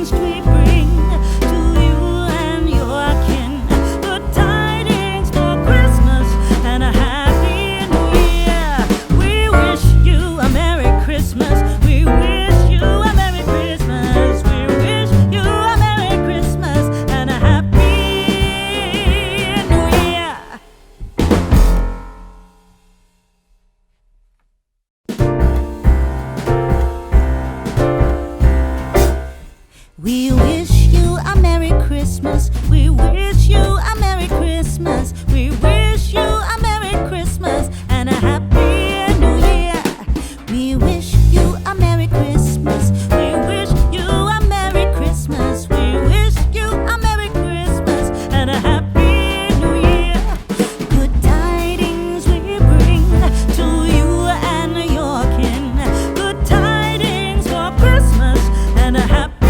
tidings we bring to you and your kin. Good tidings for Christmas and a happy new year. We wish you a Merry Christmas. We wish you a Merry Christmas. We wish you a Merry Christmas and a happy new year. We wish you a Merry Christmas. We wish you a Merry Christmas. We wish you a Merry Christmas and a Happy New Year. We wish you a Merry Christmas. We wish you a Merry Christmas. We wish you a Merry Christmas and a Happy New Year. Good tidings we bring to you and your kin. Good tidings for Christmas and a happy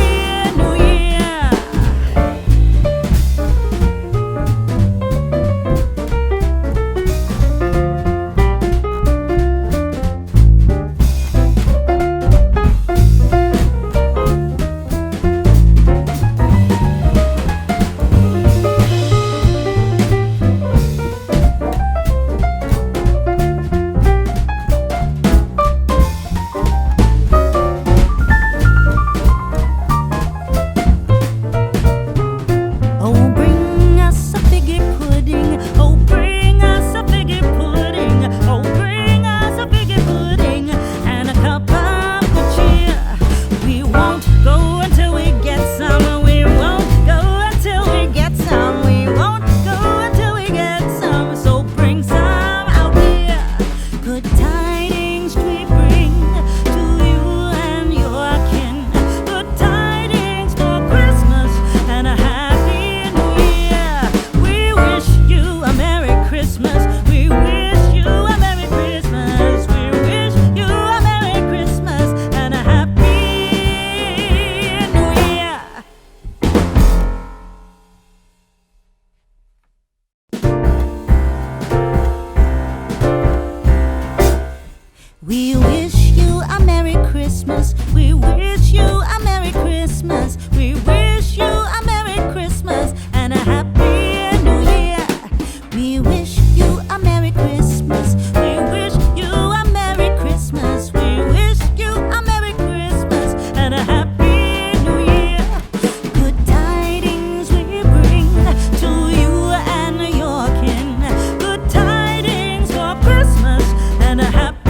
We wish you a Merry Christmas. We wish you a Merry Christmas. We wish you a Merry Christmas and a Happy New Year. We wish you a Merry Christmas. We wish you a Merry Christmas. We wish you a Merry Christmas and a Happy New Year. Good tidings we bring to you and your kin. Good tidings for Christmas and a happy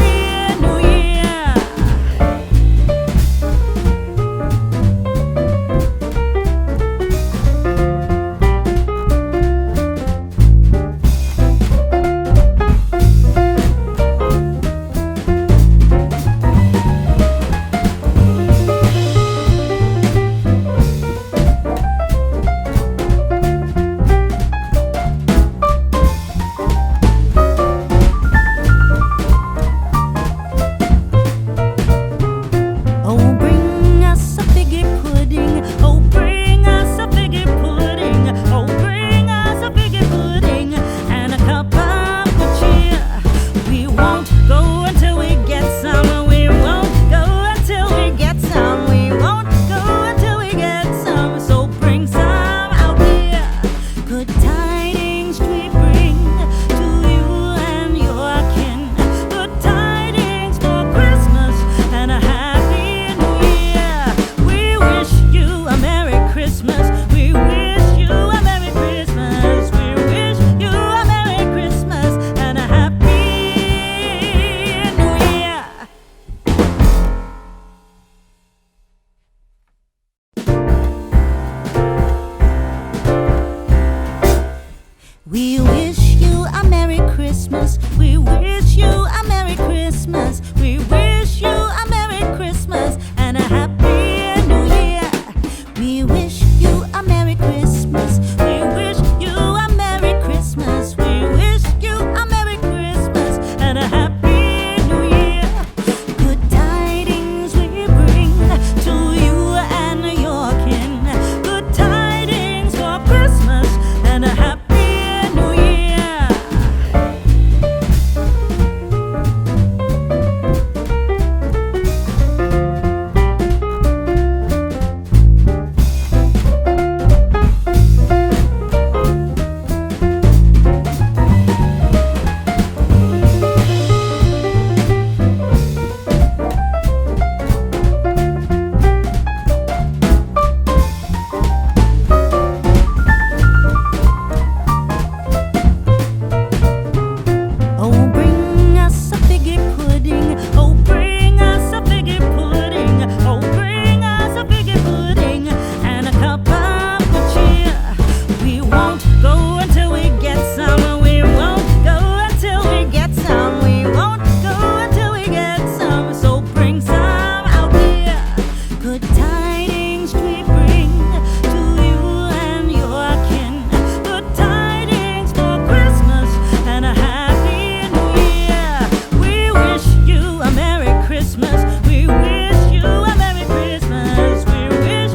We wish you a Merry Christmas. We wish